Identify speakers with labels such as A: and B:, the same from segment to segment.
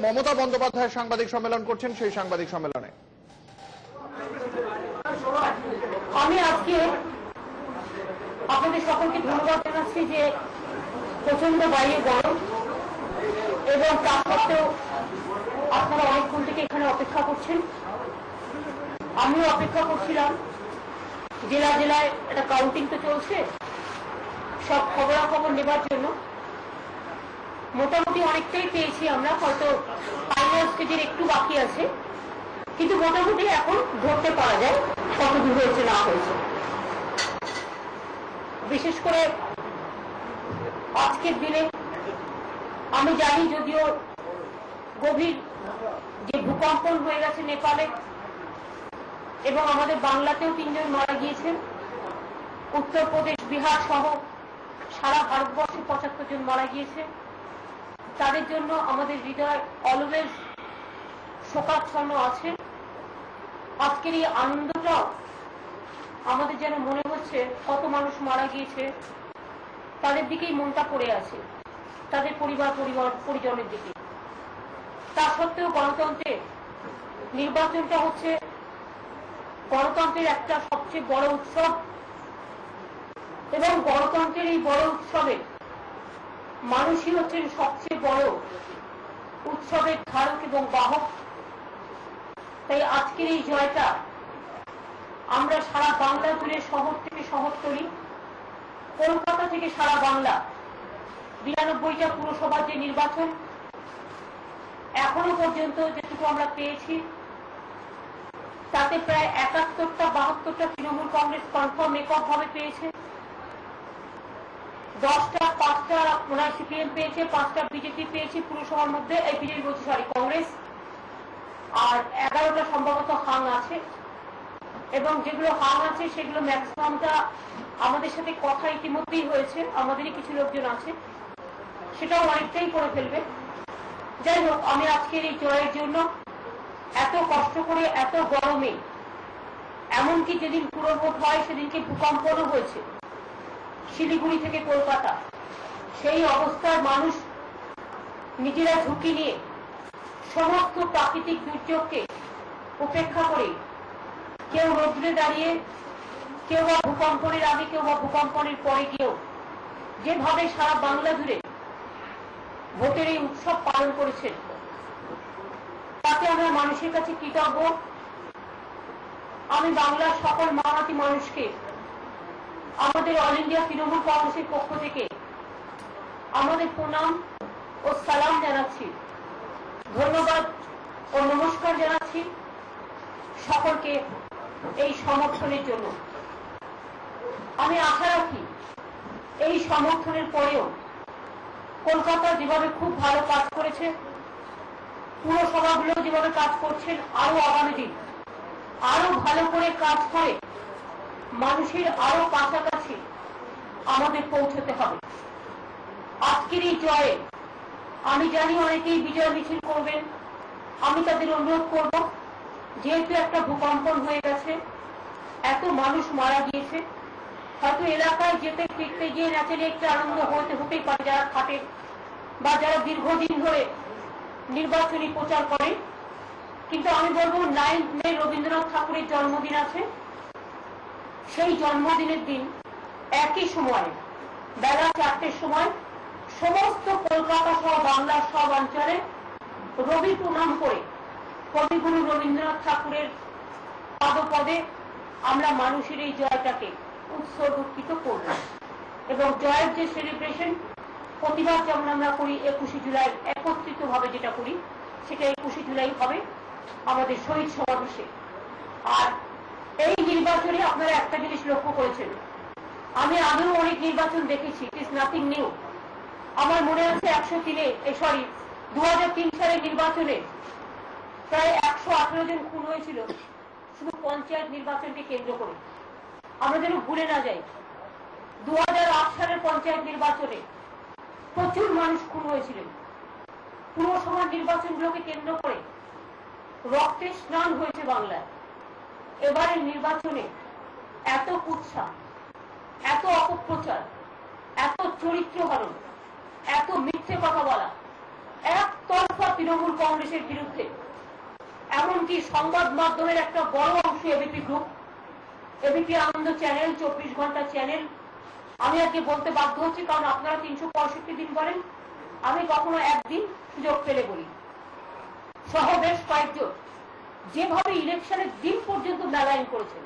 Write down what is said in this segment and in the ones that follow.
A: মমতা বন্দ্যোপাধ্যায় সাংবাদিক সম্মেলন করছেন, সেই সাংবাদিক সম্মেলনে
B: আমি আজকে আপনাদের সকলকে ধন্যবাদ জানাচ্ছি যে প্রচন্ড বাইরে গরম এবং তা সত্ত্বেও আপনারা অনেকক্ষণ থেকে এখানে অপেক্ষা করছেন। আমিও অপেক্ষা করছিলাম। জেলা জেলায় একটা কাউন্টিং তো চলছে, সব খবরাখবর নেবার জন্য। মোটামুটি অনেকটাই পেয়েছি আমরা, হয়তো ফাইনাল স্টেজের একটু বাকি আছে, কিন্তু মোটামুটি এখন ধরতে পারা যায় কত দূর হয়েছে না হয়েছে। বিশেষ করে আজকের দিনে আমি জানি, যদিও গভীর যে ভূকম্পন হয়ে গেছে নেপালে এবং আমাদের বাংলাতেও 3 জন মারা গিয়েছেন, উত্তরপ্রদেশ বিহার সহ সারা ভারতবর্ষে 75 জন মারা গিয়েছে। তাদের জন্য আমাদের হৃদয় অলওয়েজ শোকাচ্ছন্ন আছে। আজকের এই আনন্দটাও আমাদের যেন মনে হচ্ছে কত মানুষ মারা গিয়েছে তাদের দিকেই মনটা পড়ে আছে, তাদের পরিজনের দিকে। তা সত্ত্বেও গণতন্ত্রের নির্বাচনটা হচ্ছে গণতন্ত্রের একটা সবচেয়ে বড় উৎসব এবং গণতন্ত্রের এই বড় উৎসবে মানুষই হচ্ছেন সবচেয়ে বড় উৎসবের ধারক এবং বাহক। তাই আজকের এই জয়টা আমরা সারা বাংলা জুড়ে, শহর থেকে শহরতলি, কলকাতা থেকে সারা বাংলা, 92টা পুরসভার যে নির্বাচন এখনো পর্যন্ত যেটুকু আমরা পেয়েছি তাতে প্রায় 71টা 72টা তৃণমূল কংগ্রেস কনফার্ম একক ভাবে পেয়েছে, 10টা 5টা ওনার সিপিএম পেয়েছে, 5টা বিজেপি পেয়েছে পুরসভার মধ্যে, এই বিজেপি বলছি সরি কংগ্রেস, আর 11টা সম্ভবত হাং আছে। এবং যেগুলো হাং আছে সেগুলো ম্যাক্সিমামটা আমাদের সাথে কথা ইতিমধ্যেই হয়েছে, আমাদেরই কিছু লোকজন আছে, সেটাও অনেকটাই করে ফেলবে। যাই হোক, আমি আজকের এই জয়ের জন্য এত কষ্ট করে, এত গরমে, এমনকি যেদিন পুরভোট হয় সেদিনকে ভূকম্পনও হয়েছে শিলিগুড়ি থেকে কলকাতা, সেই অবস্থায় মানুষ নিজেরা ঝুঁকি নিয়ে সমস্ত প্রাকৃতিক দুর্যোগকে উপেক্ষা করে, কেউ রোদ্রে দাঁড়িয়ে, কেউ বা ভূকম্পনের আগে, কেউ বা ভূকম্পনের পরে গিয়েও যেভাবে সারা বাংলা জুড়ে ভোটের এই উৎসব পালন করেছেন তাতে আমরা মানুষের কাছে কৃতজ্ঞ। আমি বাংলার সকল মামাটি মানুষকে আমাদের অল ইন্ডিয়া তৃণমূল কংগ্রেসের পক্ষ থেকে আমাদের প্রণাম ও সালাম জানাচ্ছি, ধন্যবাদ ও নমস্কার জানাচ্ছি সকলকে এই সমর্থনের জন্য। আমি আশা রাখি এই সমর্থনের পরেও কলকাতা যেভাবে খুব ভালো কাজ করেছে, পুরসভাগুলো যেভাবে কাজ করছেন, আরো আগামী দিন আরো ভালো করে কাজ করে মানুষের আরো কাছাকাছি আমাদের পৌঁছতে হবে। আজকের এই জয়ে আমি জানি অনেকেই বিজয় মিছিল করবেন, আমি তাদের অনুরোধ করব, যেহেতু একটা ভূকম্পন হয়ে গেছে, এত মানুষ মারা গিয়েছে, হয়তো এলাকায় যেতে ফিরতে গিয়ে ন্যাচারালি একটা আনন্দ হতেই পারে যারা খাটে বা যারা দীর্ঘদিন ধরে নির্বাচনী প্রচার করে। কিন্তু আমি বলবো 9 মে রবীন্দ্রনাথ ঠাকুরের জন্মদিন আছে, সেই জন্মদিনের দিন একই সময়ে বেলা 4টের সময় সমস্ত কলকাতা সহ বাংলার সব অঞ্চলে রবি প্রণাম করে কবিগুরু রবীন্দ্রনাথ ঠাকুরের পাদপদে আমরা মানুষের এই জয়টাকে উৎসর্গীকৃত করব এবং জয়ের যে সেলিব্রেশন প্রতিবার যেমন আমরা করি 21শে জুলাই, একত্রিত ভাবে যেটা করি সেটা 21শে জুলাই হবে আমাদের শহীদ সমাবেশে। আর এই নির্বাচনে আপনারা একটা জিনিস লক্ষ্য করেছেন, আমি আগেও অনেক নির্বাচন দেখেছি, ইট ইজ নাথিং নিউ। আমার মনে আছে 2003 সালের নির্বাচনে প্রায় 118 জন খুন হয়েছিল শুধু পঞ্চায়েত নির্বাচনকে কেন্দ্র করে। আমরা যেন ভুলে না যাই, 2008 সালের পঞ্চায়েত নির্বাচনে প্রচুর মানুষ খুন হয়েছিলেন। পুরসভার নির্বাচনগুলোকে কেন্দ্র করে রক্তে স্নান হয়েছে বাংলায়। এবারের নির্বাচনে এত কুৎসা, এত অপপ্রচার, এত চরিত্র হরণ, এত মিথ্যে কথা বলা, একতরফা তৃণমূল কংগ্রেসের বিরুদ্ধে, এমনকি সংবাদ মাধ্যমের একটা বড় অংশ এবিপি গ্রুপ, এবিপি আনন্দ চ্যানেল, 24 ঘন্টা চ্যানেল, আমি আজকে বলতে বাধ্য হচ্ছি কারণ আপনারা 365 দিন বলেন, আমি কখনো একদিন সুযোগ পেলে বলি, সহ বেশ কয়েকজন যেভাবে ইলেকশনের দিন পর্যন্ত মেলাইন করেছেন,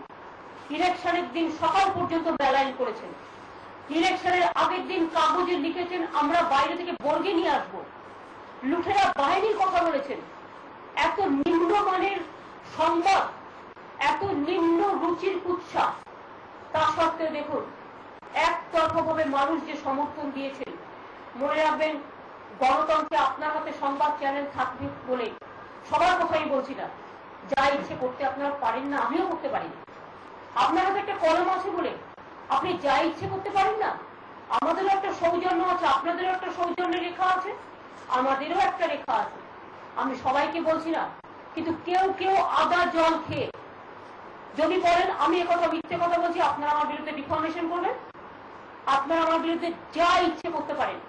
B: ইলেকশনের দিন সকাল পর্যন্ত মেলাইন করেছেন, ইলেকশনের আগের দিন কাগজে লিখেছেন আমরা বাইরে থেকে বর্গে নিয়ে আসবো, লুঠেরা বাহিনীর কথা বলেছেন, এত নিম্নমানের সংবাদ, এত নিম্ন রুচির কুৎসা, তা সত্ত্বেও দেখুন একতরফাভাবে মানুষ যে সমর্থন দিয়েছেন। মনে রাখবেন, গণতন্ত্রে আপনার হাতে সংবাদ চ্যানেল থাকবে বলে সবার কথাই বলছি না, যা ইচ্ছে করতে আপনারা পারেন না, আমিও করতে পারি না। আপনার হাতে একটা কলম আছে বলে আপনি যা ইচ্ছে করতে পারেন না। আমাদেরও একটা সৌজন্য আছে, আপনাদেরও একটা সৌজন্যের রেখা আছে, আমাদেরও একটা রেখা আছে। আমি সবাইকে বলছি না, কিন্তু কেউ কেউ আদা জল খেয়ে যদি বলেন আমি একথা মিথ্যে কথা বলছি, আপনারা আমার বিরুদ্ধে ডিফরমেশন করবেন, আপনারা আমার বিরুদ্ধে যা ইচ্ছে করতে পারেন,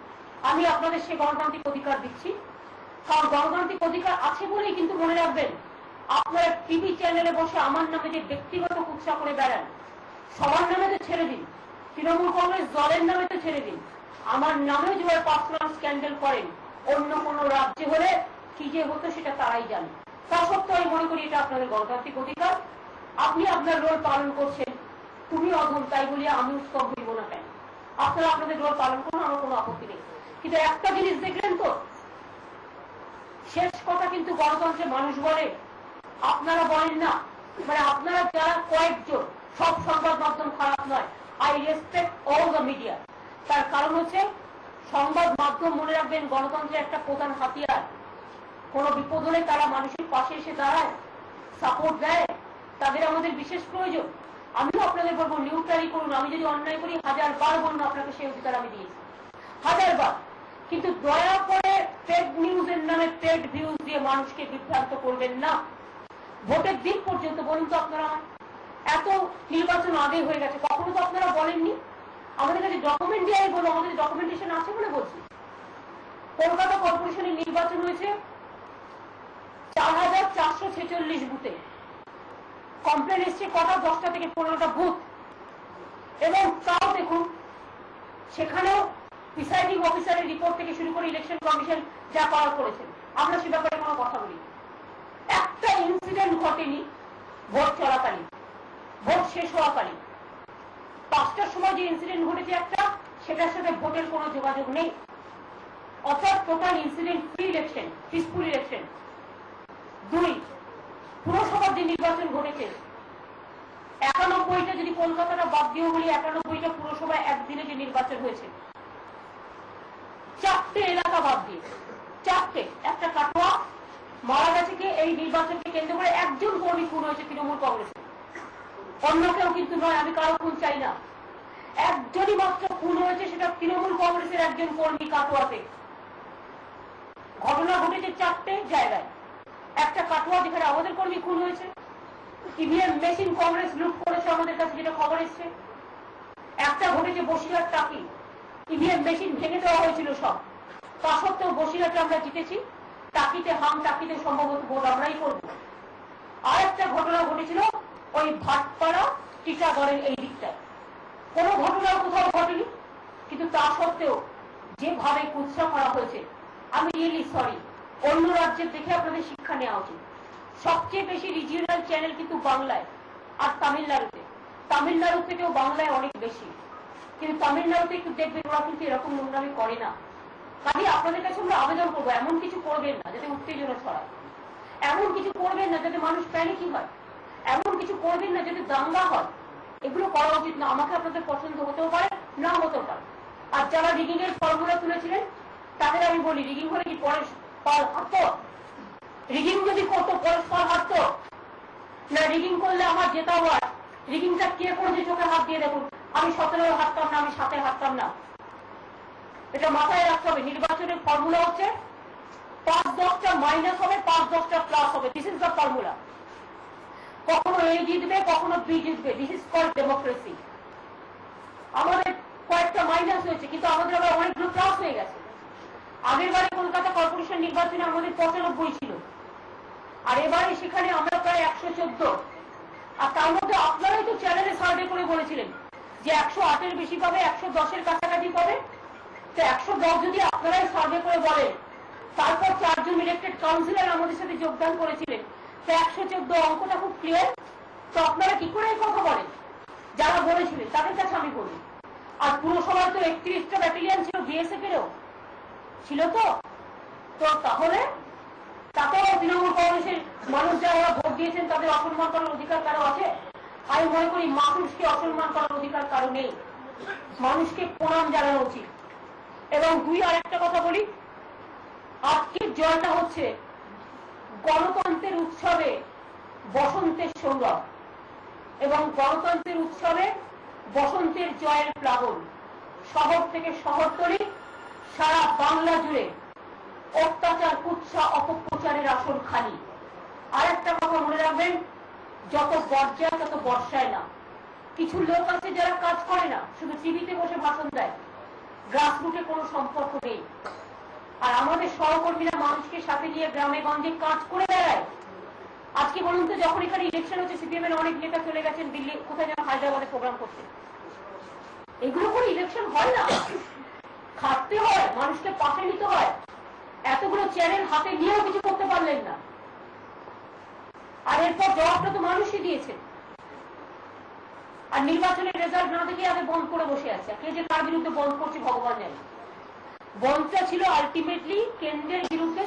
B: আমি আপনাদের সে গণতান্ত্রিক অধিকার দিচ্ছি। কারণ গণতান্ত্রিক অধিকার আছে বলেই কিন্তু মনে রাখবেন, আপনারা টিভি চ্যানেলে বসে আমার নামে যে ব্যক্তিগত কুৎসা করে বেড়ান, সবার নামে তো ছেড়ে দিন, তৃণমূল কংগ্রেস দলের নামে তো ছেড়ে দিন, আমার নামেও যেভাবে পার্সোনাল স্ক্যান্ডেল করেন, অন্য কোন রাজ্যে হলে কি যে হতো সেটা তারাই জানে। তা সত্ত্বেও আমি মনে করি এটা আপনাদের গণতান্ত্রিক অধিকার, আপনি আপনার রোল পালন করছেন, তুমি অধম তাই বলিয়া আমি উৎসব হইব না কেন? আপনারা আপনাদের রোল পালন করুন, আমার কোনো আপত্তি নেই। কিন্তু একটা জিনিস দেখলেন তো, শেষ কথা কিন্তু গণতন্ত্রে মানুষ বলে, আপনারা বলেন না, মানে আপনারা যারা কয়েকজন, সব সংবাদ মাধ্যম খারাপ নয়, I respect all the media. তার কারণ হচ্ছে সংবাদ মাধ্যম মনে রাখবেন গণতন্ত্রের একটা প্রধান হাতিয়ার। কোনো বিপদ হলে তারা মানুষের পাশে এসে দাঁড়ায়, সাপোর্ট দেয়, তাদের আমাদের বিশেষ প্রয়োজন। আমিও আপনাদের বলবো নিউট্রালি করুন, আমি যদি অন্যায় করি 1000 বার বলবো আপনাকে সেই অধিকার আমি দিয়েছি, 1000 বার। কিন্তু দয়া করে পেড নিউজের নামে পেড ভিউজ দিয়ে মানুষকে বিভ্রান্ত করবেন না। ভোটের দিন পর্যন্ত বলুন তো আপনারা, এত নির্বাচন আগে হয়ে গেছে, কখনো তো আপনারা বলেননি আমাদের কাছে ডকুমেন্ট দিয়ে বলো, আমাদের ডকুমেন্টেশন আছে বলে বলছি। কলকাতা কর্পোরেশনের নির্বাচন হয়েছে 4446 বুথে, কমপ্লেন এসছে কটা, 10টা থেকে 15টা বুথ, এবং তাও দেখুন সেখানেও প্রিসাইডিং অফিসারের রিপোর্ট থেকে শুরু করে ইলেকশন কমিশন যা করার করেছেন, আমরা সে ব্যাপারে কোনো কথা বলি। একটা ইনসিডেন্ট ঘটেনি ভোট চলাকালীন, ভোট শেষ হওয়াকালীন। 5টার সময় যে ইনসিডেন্ট ঘটেছে একটা, সেটার সাথে ভোটের কোনো যোগাযোগ নেই। অর্থাৎ total incident free election, peaceful election. 2, পুরসভার যে নির্বাচন ঘটেছে 91টা, যদি কলকাতাটা বাদ দিয়ে বলি 91টা পুরসভায় একদিনে যে নির্বাচন হয়েছে, 4টে এলাকা বাদ দিয়ে, 4টে, একটা কাটোয়া মারা গেছে কে, এই নির্বাচনকে কেন্দ্র করে একজন কর্মী খুন হয়েছে তৃণমূল কংগ্রেসে, অন্য কেউ কিন্তু নয়, আমি কারো খুন চাই না, একজনই মাত্র খুন হয়েছে, সেটা তৃণমূল কংগ্রেসের একজন কর্মী কাটোয়াতে। ঘটনা ঘটেছে 4টে জায়গায়, একটা কাটোয়া যেখানে আমাদের কর্মী খুন হয়েছে, ইভিএম মেশিন কংগ্রেস লুট করেছে আমাদের কাছে যেটা খবর এসছে, একটা ঘটেছে বসিরহাট টাকি, ইভিএম মেশিন ভেঙে দেওয়া হয়েছিল সব, তা সত্ত্বেও বসিরহাটে আমরা জিতেছি, টাকিতে টাকিতে সম্ভবত ভোট আমরাই করব। আর একটা ঘটনা ঘটেছিল ওই ভাটপাড়া টিটাগড়ের এই দিকটায়, কোনো ঘটনা কোথাও ঘটেনি, কিন্তু তা সত্ত্বেও যেভাবে কুৎসা করা হয়েছে, আমি রিয়েলি সরি। অন্য রাজ্যের দেখে আপনাদের শিক্ষা নেওয়া উচিত। সবচেয়ে বেশি রিজিওনাল চ্যানেল কিন্তু বাংলায় আর তামিলনাড়ুতে, তামিলনাড়ু থেকেও বাংলায় অনেক বেশি, কিন্তু তামিলনাড়ুতে একটু দেখবেন ওরা কিন্তু এরকম নোংরামি করে না। কাজে আপনাদের কাছে আমরা আবেদন করবো, এমন কিছু করবেন না যাতে উত্তেজনা ছড়ায়, এমন কিছু করবেন না যাতে মানুষ প্যানিকি হয়, এমন কিছু করবেন না যাতে দাঙ্গা হয়, এগুলো করা উচিত না। আমাকে আপনাদের পছন্দ হতেও পারে, না হতেও পারে। আর যারা রিগিং এর ফর্মুলা তুলেছিলেন তাদের আমি বলি, রিগিং হলে কি পরের ফল হাঁটতো? রিগিং যদি করতো পরের ফল হাঁটতো না? রিগিং করলে আমার জেতা হয়। রিগিংটা কে করেছে চোখে হাত দিয়ে দেখুন। আমি 17 হাঁটতাম না, আমি 7 হাঁটতাম না, এটা মাথায় রাখতে হবে। নির্বাচনের ফর্মুলা হচ্ছে 5-10টা মাইনাস হবে, 5-10টা প্লাস হবে, দিস ইজ দ্য ফর্মুলা। কখনো এ জিতবে, কখনো বি জিতবে, দিস ইজ কল্ড ডেমোক্রেসি। আমাদের কয়েকটা মাইনাস হয়েছে, কিন্তু আমাদের আবার অনেকগুলো প্লাস হয়ে গেছে। আগের বারে কলকাতা কর্পোরেশন নির্বাচনে আমাদের 95 ছিল, আর এবারে সেখানে আমরা প্রায় 114। আর তার মধ্যে আপনারাই তো চ্যানেলে সার্ভে করে বলেছিলেন যে 108-এর বেশি পাবে, 110-এর কাছাকাছি পাবে। তো 110 যদি আপনারাই সার্ভে করে বলেন, তারপর 4 জন ইলেক্টেড কাউন্সিলর আমাদের সাথে যোগদান করেছিলেন, তো 114 অঙ্কটা খুব ক্লিয়ার। তো আপনারা কি করে এই কথা বলেন? যারা বলেছিলেন তাদের কাছে আমি বলি, আর পুরসভায় তো 31টা ব্যাটালিয়ন ছিল, বিএসএফ এরও ছিল। তো তাহলে তাতেও তৃণমূল কংগ্রেসের মানুষ যারা ভোট দিয়েছেন তাদের অসম্মান করার অধিকার কারো আছে? আমি মনে করি মানুষকে অসম্মান করার অধিকার কারো নেই, মানুষকে প্রণাম জানানো উচিত। এবং আরেকটা কথা বলি, আজকের জয়টা হচ্ছে গণতন্ত্রের উৎসবে বসন্তের সৌরভ, এবং গণতন্ত্রের উৎসবে বসন্তের জয়ের প্লাবন। শহর থেকে শহরতলি সারা বাংলা জুড়ে অত্যাচার, কুৎসা, অপপ্রচারের আসন খালি। আর একটা কথা মনে রাখবেন, যত বর্ষায় তত বর্ষায় না। কিছু লোক আছে যারা কাজ করে না, শুধু টিভিতে বসে ভাষণ দেয়, গ্রাসরুটে কোনো সম্পর্ক নেই। আর আমাদের সহকর্মীরা মানুষকে সাথে নিয়ে গ্রামে গঞ্জে কাজ করে বেড়ায়। আজকে বলুন তো, যখন এখানে ইলেকশন হচ্ছে, সিপিএম এর অনেক নেতা চলে গেছেন দিল্লি, কোথায় যেন হায়দ্রাবাদে প্রোগ্রাম করতে। এগুলো করে ইলেকশন হয় না, খাটতে হয়, মানুষকে পাশে নিতে হয়। এতগুলো চ্যানেল হাতে নিয়েও কিছু করতে পারলেন না, আর এরপর জবাবটা তো মানুষই দিয়েছে। আর নির্বাচনের রেজাল্ট না দেখে আগে বন্ধ করে বসে আছে। কে যে কার বিরুদ্ধে বন্ধ করছে ভগবান জানে। বন্ধটা ছিল আলটিমেটলি কেন্দ্রের বিরুদ্ধে।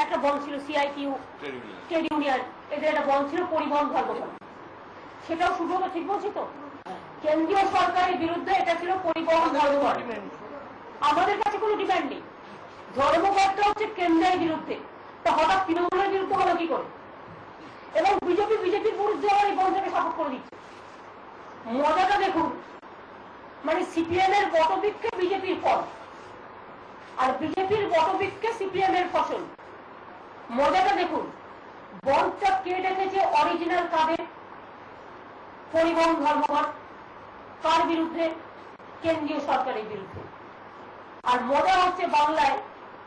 B: একটা বন্ধ ছিল সিআইটিউ, ট্রেড ইউনিয়ন, এদের একটা বন্ধ ছিল পরিবহন ধর্মঘট। সেটাও সুব্রত ঠিক বলছি তো? কেন্দ্রীয় সরকারের বিরুদ্ধে এটা ছিল পরিবহন ধর্মঘট। আমাদের কাছে কোনো ডিমান্ড নেই, ধর্মঘটটা হচ্ছে কেন্দ্রের বিরুদ্ধে। তো হঠাৎ তৃণমূলের বিরুদ্ধে হলো কি করে? এবং বিজেপির বিরুদ্ধে আবার এই বন্ধকে সাপোর্ট করে দিচ্ছে। মজাটা দেখুন, মানে সিপিএম এর বটবৃক্ষে বিজেপির ফল, আর বিজেপির বটবৃক্ষে সিপিএম এর ফসল। মজাটা দেখুন, বন্ধটা কে ডেকেছে? অরিজিনাল কাদের? পরিবহন ধর্মঘট। কার বিরুদ্ধে? কেন্দ্রীয় সরকারের বিরুদ্ধে। আর মজা হচ্ছে বাংলায়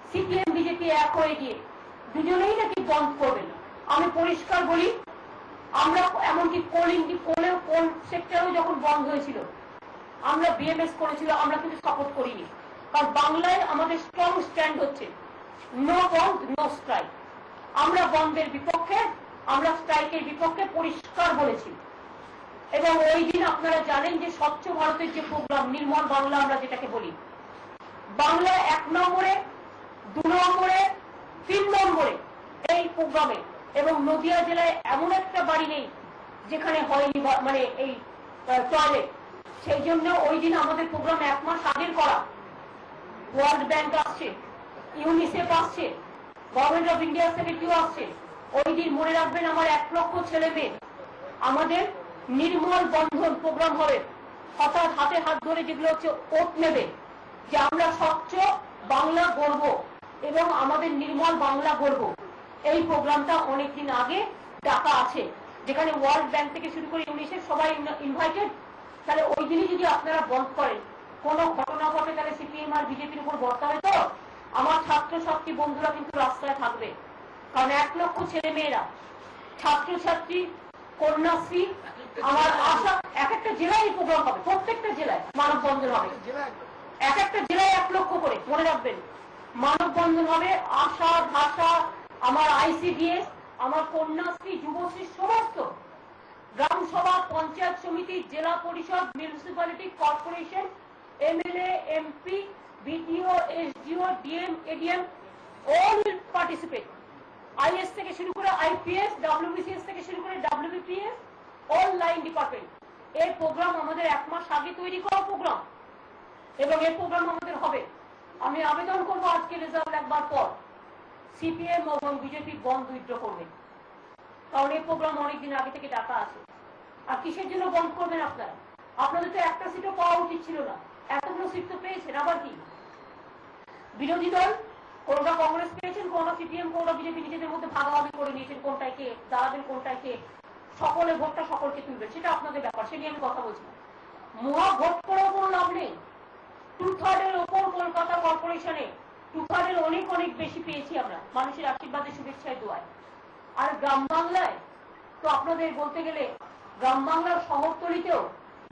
B: সিপিএম বিজেপি এক হয়ে গিয়ে দুজনেই নাকি বন্ধ করবে না। আমি পরিষ্কার বলি, আমরা এমনকি কোল সেক্টরেও যখন বন্ধ হয়েছিল, আমরা বিএমএস করেছিল, আমরা কিন্তু সাপোর্ট করিনি। কারণ বাংলায় আমাদের স্ট্রং স্ট্যান্ড হচ্ছে নো বন্ধ নো স্ট্রাইক। আমরা বন্ধের বিপক্ষে, আমরা স্ট্রাইকের বিপক্ষে পরিষ্কার বলেছি। এবং ওই দিন আপনারা জানেন যে স্বচ্ছ ভারতের যে প্রোগ্রাম, নির্মল বাংলা আমরা যেটাকে বলি, বাংলা 1 নম্বরে, 2 নম্বরে, 3 নম্বরে এই প্রোগ্রামে। এবং নদিয়া জেলায় এমন একটা বাড়ি নেই যেখানে হয়নি মানে এই টয়লেট। সেই জন্য ওই দিন আমাদের প্রোগ্রাম 1 মাস আগের করা। ওয়ার্ল্ড ব্যাংক আসছে, ইউনিসেফ আসছে, গভর্নমেন্ট অফ ইন্ডিয়া থেকে কেউ আসছে। ওই দিন মনে রাখবেন, আমার 1 লক্ষ ছেলে মেয়ে আমাদের নির্মল বন্ধন প্রোগ্রাম হবে। হঠাৎ হাতে হাত ধরে যেগুলো হচ্ছে ওট নেবে যে আমরা স্বচ্ছ বাংলা গড়ব এবং আমাদের নির্মল বাংলা গড়ব। এই প্রোগ্রামটা অনেকদিন আগে ডাকা আছে, যেখানে ওয়ার্ল্ড ব্যাংক থেকে শুরু করে ইউনিসেফ সবাই ইনভাইটেড। তাহলে ওই দিনই যদি আপনারা বন্ধ করেন, কোনো ঘটনা ঘটে, তাহলে সিপিএম আর বিজেপির উপর বর্তাবে তো? আমার ছাত্রছাত্রী বন্ধুরা কিন্তু রাস্তায় থাকবে, কারণ 1 লক্ষ ছেলে মেয়েরা, ছাত্রছাত্রী, কন্যাশ্রী। আমার আশা এক একটা জেলায় এই প্রোগ্রাম হবে, প্রত্যেকটা জেলায় মানববন্ধন হবে, এক একটা জেলায় 1 লক্ষ করে। মনে রাখবেন, মানববন্ধন হবে। আশা, ভাষা, আমার আইসিডিএস, আমার কন্যাশ্রী, যুবশ্রী, সমস্ত গ্রাম সভা, পঞ্চায়েত সমিতি, জেলা পরিষদ, municipality, corporation, MLA, MP, BDO, SDO, DM, ADM, all will participate. Is থেকে শুরু করে আইপিএস, ডব্লিউবিসিএস থেকে শুরু করে ডব্লিউবিপিএস, অল লাইন ডিপার্টমেন্ট। এই প্রোগ্রাম আমাদের 1 মাস আগে তৈরি করা প্রোগ্রাম, এবং এই প্রোগ্রাম আমাদের হবে। আমি আবেদন করব আজকে রেজাল্ট একবার পর সিপিএম এবং বিজেপি বন্ধ উইথড্র করবে, কারণ এই প্রোগ্রাম অনেকদিন আগে থেকে ডাকা আছে। আর কিসের জন্য বন্ধ করবেন আপনারা? আপনাদের তো একটা সিটও পাওয়া উচিত ছিল না, এতগুলো সিট তো পেয়েছেন। আবার কি বিরোধী দল, কোনটা কংগ্রেস পেয়েছেন, কোনটা সিপিএম, কোনটা বিজেপি নিজেদের মধ্যে ভাগাভাগি করে নিয়েছেন, কোনটায় কে দাঁড়াবেন, কোনটায় কে সকলে ভোটটা সকলকে তুলবেন, সেটা আপনাদের ব্যাপার, সে নিয়ে আমি কথা বলছি না। মহা ভোট করেও কোনো লাভ নেই। 2/3 ওপর কলকাতা কর্পোরেশনে 2/3 অনেক অনেক বেশি পেয়েছি আমরা মানুষের আশীর্বাদে শুভেচ্ছায় দোয়ায়। আর গ্রাম বাংলায় তো আপনাদের বলতে গেলে গ্রাম বাংলার শহরতলিতেও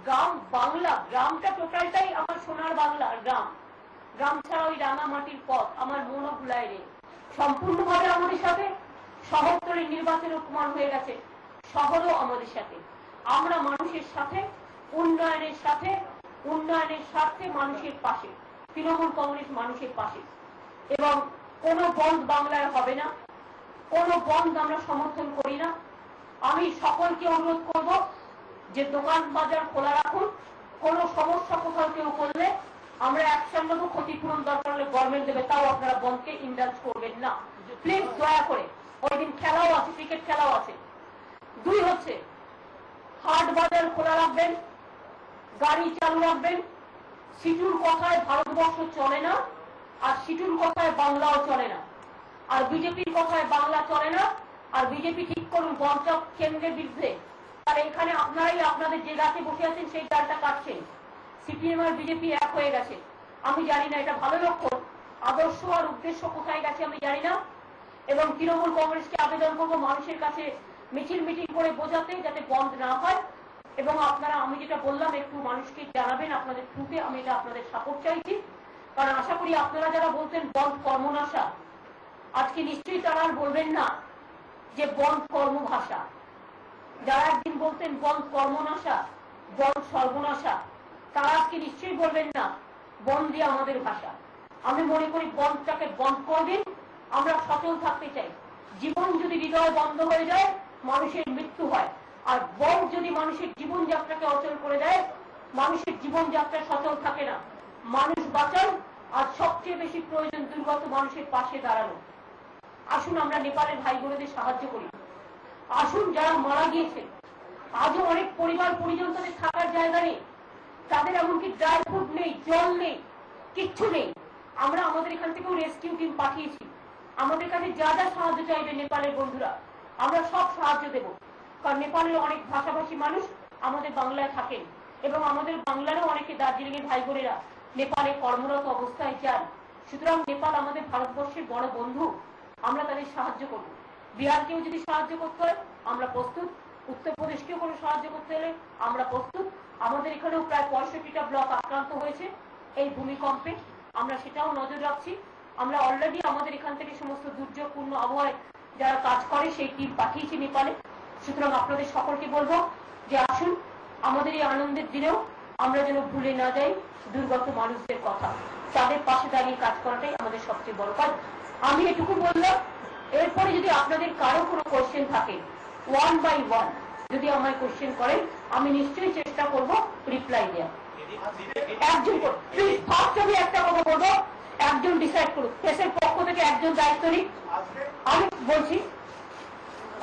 B: গ্রাম বাংলা গ্রামটা টোটালটাই আমার সোনার বাংলা গ্রাম। গ্রাম ছাড়া ওই রাঙা মাটির পথ আমার মনও ভুলায় রে সম্পূর্ণভাবে আমাদের সাথে। শহরতলির নির্বাচন প্রমাণ হয়ে গেছে শহরও আমাদের সাথে। আমরা মানুষের সাথে, উন্নয়নের সাথে, উন্নয়নের স্বার্থে মানুষের পাশে। তৃণমূল কংগ্রেস মানুষের পাশে এবং কোনো বন্ধ বাংলায় হবে না, কোনো বন্ধ আমরা সমর্থন করি না। আমি সকলকে অনুরোধ করব যে দোকান বাজার খোলা রাখুন। কোনো সমস্যা কোথাও কেউ করলে আমরা অ্যাকশন নেব, ক্ষতিপূরণ দরকার হলে গভর্নমেন্ট দেবে, তাও আপনারা বন্ধকে ইন্ডালজ করবেন না প্লিজ, দয়া করে। ওই দিন খেলাও আছে, ক্রিকেট খেলাও আছে। 2 হচ্ছে হাট বাজার খোলা রাখবেন, গাড়ি চালু রাখবেন। সিটুর কথায় ভারতবর্ষ চলে না, আর সিটুর কথায় বাংলাও চলে না, আর বিজেপির কথায় বাংলা চলে না। আর বিজেপি ঠিক করুন পঞ্চায়েত কেন্দ্রের বিরুদ্ধে, আর এখানে আপনারাই আপনাদের যে গাছে বসে আছেন সেই ডালটা কাটছেন। সিপিএম আর বিজেপি এক হয়ে গেছে। আমি জানি না এটা ভালো লক্ষণ, আদর্শ আর উদ্দেশ্য কোথায় গেছে আমি জানি না। এবং তৃণমূল কংগ্রেসকে আবেদন করবো মানুষের কাছে মিছিল মিটিং করে বোঝাতে যাতে বন্ধ না হয়। এবং আপনারা আমি যেটা বললাম একটু মানুষকে জানাবেন আপনাদের থ্রুতে, আমি এটা আপনাদের সাপোর্ট চাইছি। কারণ আশা করি আপনারা যারা বলতেন বন্ধ কর্মনাশা, আজকে নিশ্চয়ই তারা আর বলবেন না যে বন্ধ কর্মভাষা। যারা একদিন বলতেন বন্ধ কর্মনাশা, বন্ধ সর্বনাশা, তারা আজকে নিশ্চয়ই বলবেন না বন্ধই আমাদের ভাষা। আমি মনে করি বন্ধটাকে বন্ধ করে দিন। আমরা সচল থাকতে চাই। জীবন যদি হৃদয় বন্ধ হয়ে যায় মানুষের মৃত্যু হয়, আর বন্ধ যদি মানুষের জীবনযাত্রাকে অচল করে দেয় মানুষের জীবনযাত্রা সচল থাকে না। মানুষ বাঁচান, আর সবচেয়ে বেশি প্রয়োজন দুর্গত মানুষের পাশে দাঁড়ানো। আসুন আমরা নেপালের ভাই বোনেদের সাহায্য করি। আসুন যারা মারা গিয়েছে, আজও অনেক পরিবার পরিজন তাদের থাকার জায়গা নেই, তাদের এমনকি ড্রাই ফুড নেই, জল নেই, কিচ্ছু নেই। আমরা আমাদের এখান থেকেও রেস্কিউ টিম পাঠিয়েছি। আমাদের কাছে যা যা সাহায্য চাইবে নেপালের বন্ধুরা আমরা সব সাহায্য দেব। কারণ নেপালের অনেক ভাষাভাষী মানুষ আমাদের বাংলায় থাকেন, এবং আমাদের বাংলারও অনেকে দার্জিলিং এর ভাই বোনেরা নেপালে কর্মরত অবস্থায় যান। সুতরাং নেপাল আমাদের ভারতবর্ষের বড় বন্ধু, আমরা তাদের সাহায্য করব। বিহারকেও যদি সাহায্য করতে হয় আমরা প্রস্তুত, উত্তরপ্রদেশকেও কোনো সাহায্য করতে হলে আমরা প্রস্তুত। আমাদের এখানেও প্রায় 65টা ব্লক আক্রান্ত হয়েছে এই ভূমিকম্পে, আমরা সেটাও নজর রাখছি। আমরা অলরেডি আমাদের এখান থেকে সমস্ত দুর্যোগপূর্ণ আবহাওয়ায় যারা কাজ করে সেই টিম পাঠিয়েছি নেপালে। সুতরাং আপনাদের সকলকে বলবো যে আসুন আমাদের এই আনন্দের দিনেও আমরা যেন ভুলে না যাই দুর্গত মানুষদের কথা। তাদের পাশে দাঁড়িয়ে কাজ করাটাই আমাদের সবচেয়ে বড় কাজ। আমি এটুকু বললাম, এরপরে যদি আপনাদের কারো কোনো কোশ্চেন থাকে 1 by 1 যদি আমায় কোশ্চেন করেন আমি নিশ্চয়ই চেষ্টা করব রিপ্লাই দেওয়া। একজন প্লিজ ফার্স্ট আমি একটা কথা বলবো, একজন ডিসাইড করুক। প্রেসের পক্ষ থেকে একজন দায়িত্ব নিক। আমি বলছি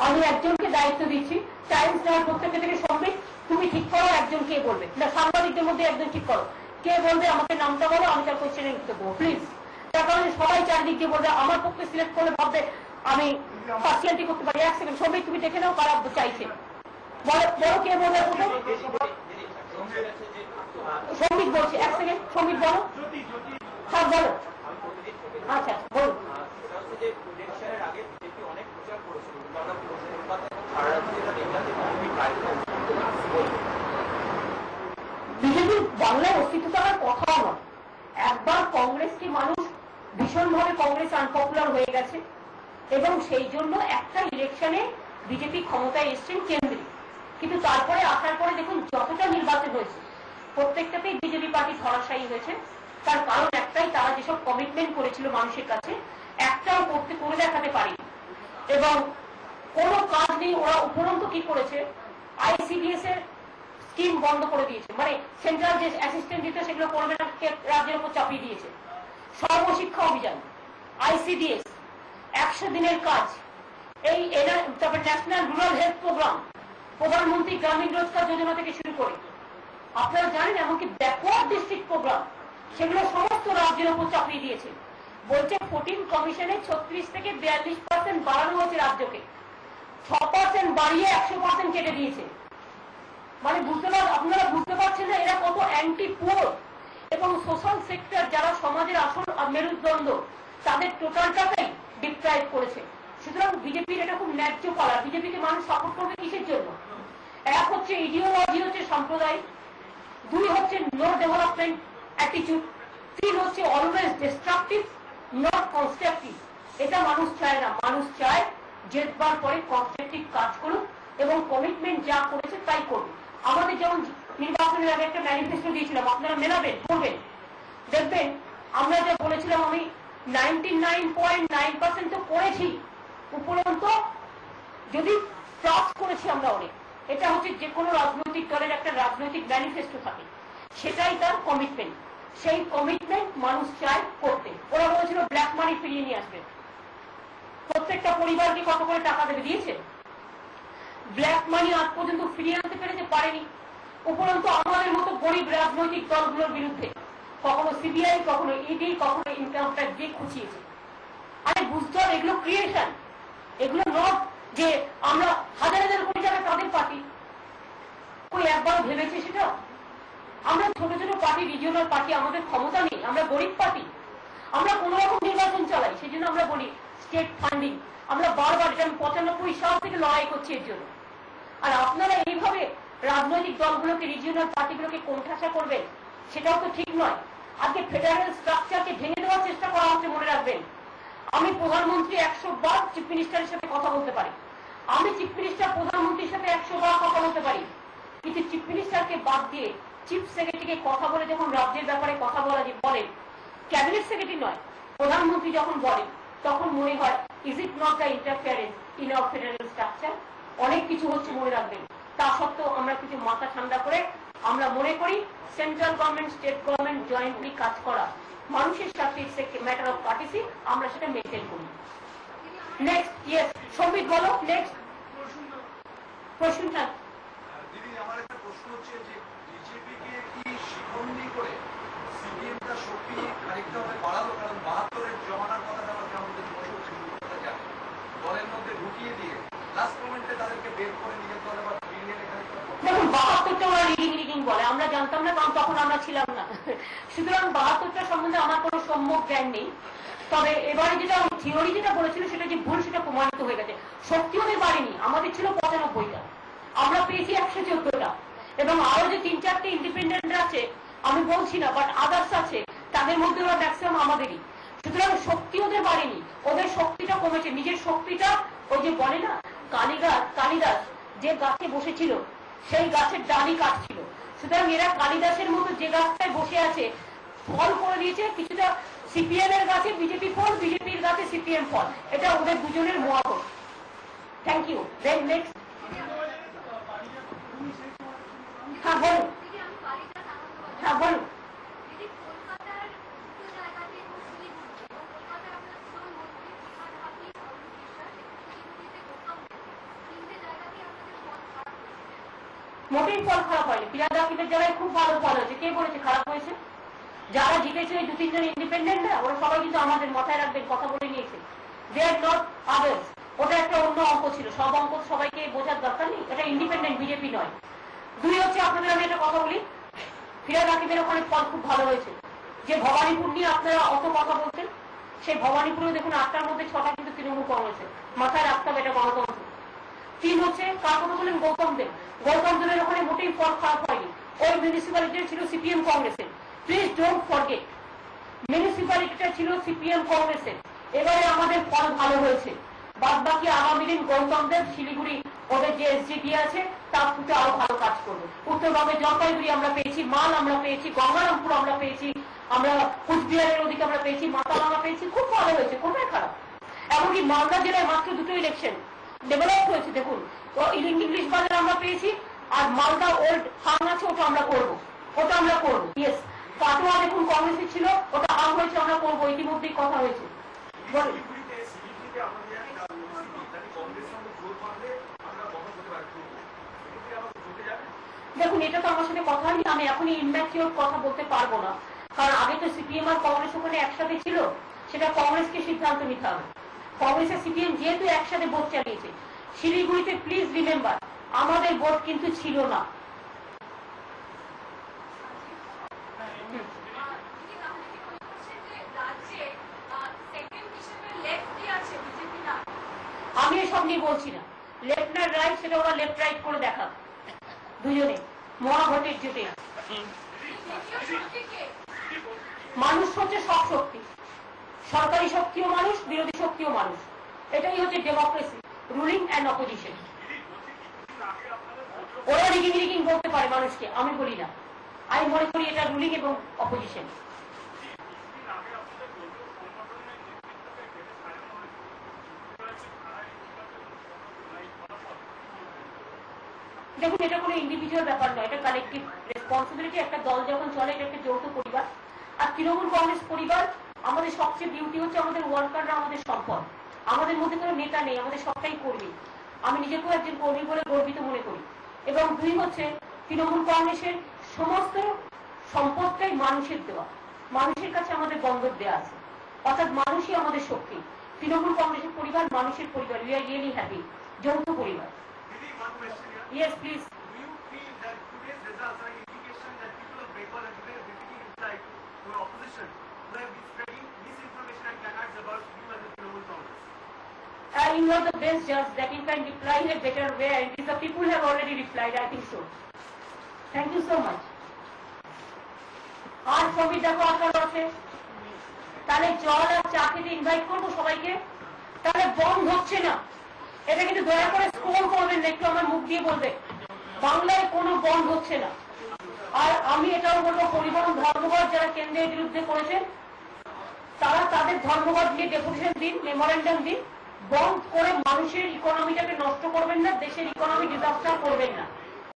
B: আমি একজনকে দায়িত্ব দিচ্ছি, টাইমস নেওয়ার প্রত্যেক থেকে সম্বিত তুমি ঠিক করো একজন কে বলবে, না সাংবাদিকদের মধ্যে একজন ঠিক করো কে বলবে, আমাকে নামটা বলো, আমি তার কোশ্চেনের উত্তর দেবো প্লিজ। তার কারণে সবাই চারদিক দিয়ে বলবে, আমার পক্ষে সিলেক্ট করলে ভাববে আমি পার্সিয়ালিটি করতে পারি। 1 সেকেন্ড সম্বিত তুমি দেখে নাও কারা চাইছে, বলো বলো কে বলবে প্রথম। সম্বিত বলছি, 1 সেকেন্ড সম্বিত বলো। হ্যাঁ বলো। আচ্ছা বলুন। বিজেপি বাংলায় অস্তিত্ব থাকার কথা নয়। একবার কংগ্রেসকে মানুষ ভীষণভাবে কংগ্রেস আনপপুলার হয়ে গেছে, এবং সেই জন্য একটা ইলেকশনে বিজেপি ক্ষমতায় এসছেন কেন্দ্রে। কিন্তু তারপরে আসার পরে দেখুন যতটা নির্বাচন হয়েছে প্রত্যেকটাতেই বিজেপি পার্টি ধরাশায়ী হয়েছে। তার কারণ একটাই, তারা যেসব কমিটমেন্ট করেছিল মানুষের কাছে একটাও করে দেখাতে পারেনি, এবং কোনো কাজ নেই। ওরা উপরন্ত কি করেছে, আইসিডিএস এর স্কিম বন্ধ করে দিয়েছে, মানে সেন্ট্রাল যে অ্যাসিস্ট্যান্ট দিতে সেগুলো করবে না, রাজ্যের উপর চাপিয়ে দিয়েছে। সর্বশিক্ষা অভিযান, আইসিডিএস, 100 দিনের কাজ, এই তারপরে national rural health programme, Pradhan Mantri Gramin রোজগার যোজনা থেকে শুরু করে আপনারা জানেন এমনকি ব্যাকওয়ার্ড ডিস্ট্রিক্ট প্রোগ্রাম, সেগুলো সমস্ত রাজ্যের উপর চাপিয়ে দিয়েছে। বলছে 14 কমিশনে 36 থেকে 42% বাড়ানো হয়েছে রাজ্যকে, 6% বাড়িয়ে 100% কেটে দিয়েছে। মানে আপনারা বুঝতে পারছেন না এরা কত অ্যান্টি পুয়ার, এবং সোশ্যাল সেক্টর যারা সমাজের আসল মেরুদণ্ড তাদের টোটালটাকেই ডিপ্রাইভ করেছে। সুতরাং বিজেপির এটা খুব ন্যায্য করা। বিজেপিকে মানুষ সাপোর্ট করবে কিসের জন্য? এক হচ্ছে ইডিওলজি, হচ্ছে সম্প্রদায়, দুই হচ্ছে নো ডেভেলপমেন্ট অ্যাটিটিউড, তিন হচ্ছে অলওয়েজ ডিস্ট্রাকটিভ নট কনস্ট্রাকটিভ। এটা মানুষ চায় না। মানুষ চায় জেতবার পরে কনস্ট্রাকটিভ কাজ করুক এবং কমিটমেন্ট যা করেছে তাই করবে। আমাদের যেমন নির্বাচনের আগে একটা ম্যানিফেস্টো দিয়েছিলাম, আপনারা মেলাবেন, করবেন, দেখবেন আমরা যা বলেছিলাম, আমি 99.9% তো করেছি, উপরন্ত যদি ক্রস করেছি আমরা অনেক। এটা হচ্ছে যে কোনো রাজনৈতিক দলের একটা রাজনৈতিক ম্যানিফেস্টো থাকে, সেটাই তার কমিটমেন্ট। সেই কমিটমেন্ট মানুষ চায় করতে। ওরা বলেছিল ব্ল্যাক মানি ফিরিয়ে নিয়ে আসবে, প্রত্যেকটা পরিবারকে কত করে টাকা দেবে, দিয়েছে? ব্ল্যাক মানি আজ পর্যন্ত ফিরিয়ে আনতে পেরেছে? পারেনি। উপরন্তু আমাদের মতো গরিব রাজনৈতিক দলগুলোর বিরুদ্ধে কখনো সিবিআই, কখনো ইডি, কখনো ইনকাম ট্যাক্স দিয়ে খুঁচিয়েছে। আরে বুঝতে হবে এগুলো ক্রিয়েশন, এগুলো নট যে আমরা হাজার হাজার কোটি টাকা তাদের পার্টি। ওই একবার ভেবেছে সেটা? আমরা ছোট ছোট পার্টি, রিজিওনাল পার্টি, আমাদের ক্ষমতা নেই, আমরা গরিব পার্টি, আমরা কোন রকম নির্বাচন চালাই। সেই জন্য আমরা বলি স্টেট ফান্ডিং। আমরা বারবার, এটা আমি 95 সাল থেকে লড়াই করছি এর জন্য। আর আপনারা এইভাবে রাজনৈতিক দলগুলোকে, রিজিওনাল পার্টিগুলোকে কোণঠাসা করবেন, সেটাও তো ঠিক নয়। আজকে ফেডারেল স্ট্রাকচারকে ভেঙে দেওয়ার চেষ্টা করা হচ্ছে, মনে রাখবেন। আমি প্রধানমন্ত্রী 100 বার চিফ মিনিস্টারের সাথে কথা বলতে পারি, আমি চিফ মিনিস্টার প্রধানমন্ত্রীর সাথে 100 বার কথা বলতে পারি, কিন্তু চিফ মিনিস্টারকে বাদ দিয়ে চিফ সেক্রেটারিকে কথা বলে যখন রাজ্যের ব্যাপারে কথা বলেন, ক্যাবিনেট সেক্রেটারি নয়, প্রধানমন্ত্রী যখন বলেন, তখন মনে হয় is it not the interference in our federal structure? অনেক কিছু হচ্ছে, মনে রাখবেন। তা সত্ত্বেও আমরা কিছু মাথা ঠান্ডা করে আমরা মনে করি central government, state government jointly কাজ করা মানুষের সাথে, ইটস এ ম্যাটার অফ পার্টিসি, আমরা সেটা মেনটেন করি। নেক্সট, ইয়েস সম্বিত বলো, নেক্সট প্রশ্নটা।
C: দিদি, আমার একটা প্রশ্ন হচ্ছে যে বিজেপিকে কি শিখন্ডি করে সিপিএমটা শক্তি খানিকটা হবে বাড়ালো? কারণ 72-এর জমানার কথাটা আমাদের দলের মধ্যে ঢুকিয়ে দিয়ে লাস্ট মোমেন্টে তাদেরকে বের করে নিয়ে যেতে হবে বা ফিরিয়ে খানিকটা।
B: দেখুন, 72টা ওরা রিডিং বলে, আমরা জানতাম না, কারণ তখন আমরা ছিলাম না। সুতরাং 72টা সম্বন্ধে আমার কোনো সম্যক জ্ঞান নেই। তবে এবারে যেটা থিওরি যেটা বলেছিল সেটা যে ভুল, সেটা প্রমাণিত হয়ে গেছে। শক্তি ওদের বাড়েনি, আমাদের ছিল 95টা, আমরা পেয়েছি 114টা, এবং আরো যে 3-4টে ইন্ডিপেন্ডেন্ট আছে আমি বলছি না, বাট আদার্স আছে, তাদের মধ্যে ওরা ম্যাক্সিমাম আমাদেরই। সুতরাং শক্তি ওদের বাড়েনি, ওদের শক্তিটা কমেছে। নিজের শক্তিটা, ওই যে বলে না কালিদাস যে গাছে বসেছিল সেই গাছের ডালি কাটছিল। সুতরাং এরা কালিদাসের মতো যে গাছটায় বসে আছে ফল করে দিয়েছে কিছুটা। সিপিএম এর গাছে বিজেপি ফল, বিজেপির গাছে সিপিএম ফল, এটা ওদের দুজনের মহাপত। Thank you. Then next. হ্যাঁ বলুন, হ্যাঁ বলুন। মোটেই ফল খারাপ হয়নি, ফিরাদ হাকিমের জায়গায় খুব ভালো ফল হয়েছে। কে বলেছে খারাপ হয়েছে? যারা জিতেছিল 2-3 জন ইন্ডিপেন্ডেন্ট না, ওরা সবাই কিন্তু আমাদের, মাথায় রাখবেন, কথা বলে নিয়েছে। দে আর নট আদার্স। ওটা একটা অন্য অঙ্ক ছিল, সব অঙ্ক সবাইকে বোঝার দরকার নেই। এটা ইন্ডিপেন্ডেন্ট, বিজেপি নয়। দুই হচ্ছে, আপনাদের আমি একটা কথা বলি, ফিরাদ হাকিমের ওখানে ফল খুব ভালো হয়েছে। যে ভবানীপুর নিয়ে আপনারা অত কথা বলছেন, সেই ভবানীপুরে দেখুন 8টার মধ্যে 6টা কিন্তু তৃণমূল কংগ্রেসের, মাথায় রাখতে হবে এটা গণতন্ত্র। 3 হচ্ছে, কার কথা বলেন, গৌতম দেব। গৌতম দেবের ওখানে মোটেই ফল খারাপ হয়নি, ওই মিউনিসিপ্যালিটি ছিল সিপিএম কংগ্রেসের। প্লিজ ডোন্ট ফরগেট, মিউনিসিপ্যালিটিটা ছিল সিপিএম কংগ্রেসের। এবারে আমাদের ফল ভালো হয়েছে। বাদ বাকি আগামী দিন গৌতম দেব শিলিগুড়ি, ওদের যে এসজিপি আছে তার থেকে আরো ভালো কাজ করবে। উত্তরবঙ্গে জলপাইগুড়ি আমরা পেয়েছি, মাল আমরা পেয়েছি, গঙ্গারামপুর আমরা পেয়েছি, আমরা কুচবিহারের ওদিকে আমরা পেয়েছি, মাতাল আমরা পেয়েছি, খুব ভালো হয়েছে, কোথায় খারাপ? এমনকি মালদা জেলায় মাত্র 2টো ইলেকশন ডেভেলপ হয়েছে, দেখুন। ইংলিশ বাজার আমরা পেয়েছি, আর মালদা ওল্ড হাং আছে, ওটা আমরা করবো, ওটা আমরা করবো। ইয়েস, কাটোয়া দেখুন কংগ্রেসের ছিল, ওটা হাং হয়েছে, আমরা করবো, ইতিমধ্যেই কথা হয়েছে। দেখুন, এটা তো আমার সাথে কথা হয়নি, আমি এখনই ইনম্যাচিওর কথা বলতে পারবো না, কারণ আগে তো সিপিএম আর কংগ্রেস ওখানে একসাথে ছিল, সেটা কংগ্রেসকে সিদ্ধান্ত নিতে হবে। কংগ্রেসের সিপিএম যেহেতু একসাথে ভোট চালিয়েছে, শিলিগুড়িতে প্লিজ রিমেম্বার আমাদের ভোট কিন্তু ছিল না। আমি এসব নিয়ে বলছি না, লেফট না রাইট সেটা ওরা লেফট রাইট করে দেখা দুজনে মহাভোটের জুটে। মানুষ হচ্ছে সব শক্তি, সরকারি শক্তিও মানুষ, বিরোধী শক্তিও মানুষ। এটাই হচ্ছে ডেমোক্রেসি, রুলিং অ্যান্ড অপোজিশন। ওরা রিগিং রিগিং বলতে পারে মানুষকে, আমি বলি না। আমি মনে করি এটা রুলিং এবং অপোজিশন। দেখুন, এটা কোনো ইন্ডিভিজুয়াল ব্যাপার নয়, এটা কালেকটিভ রেসপন্সিবিলিটি। একটা দল যখন চলে, এটা একটা যৌথ পরিবার। আর তৃণমূল কংগ্রেস পরিবার, আমাদের সবচেয়ে বিউটি হচ্ছে আমাদের ওয়ার্কাররা আমাদের সম্পদ। আমাদের মধ্যে কোনো নেতা নেই, আমাদের সবটাই কর্মী। আমি নিজেকেও একজন কর্মী বলে গর্বিত মনে করি। এবং দুই হচ্ছে, তৃণমূল কংগ্রেসের সমস্ত সম্পদটাই মানুষের দেওয়া, মানুষের কাছে আমাদের বন্দর দেওয়া আছে, অর্থাৎ মানুষই আমাদের শক্তি। তৃণমূল কংগ্রেসের পরিবার মানুষের পরিবার। উই আর রিয়েলি হ্যাপি, যৌথ পরিবার। Yes, please.
C: Do you feel that today's results are an indication that people of Bengal and today deputy inside to opposition who have been spreading misinformation and canards about you and the Trinamool Congress?
B: You are the best judge that you can reply in a better way, and the people have already replied, I think so. Thank you so much. আর ছবি দেখো আপনার আছে, তাহলে জল আর চা খেতে invite করবো সবাইকে। তাহলে বন্ধ হচ্ছে না, এটা কিন্তু দয়া করে স্ক্রল করবেন না, একটু আমার মুখ দিয়ে বলবে, বাংলায় কোনো বন্ধ হচ্ছে না। আর আমি এটাও বলবো, পরিবহন ধর্মঘট যারা কেন্দ্রের বিরুদ্ধে করেছেন, তারা তাদের ধর্মঘট নিয়ে ডেপুটেশন দিন, মেমোরেন্ডাম দিন। বন্ধ করে মানুষের ইকোনমিটাকে নষ্ট করবেন না, দেশের ইকোনমি ডিজাস্টার করবেন না।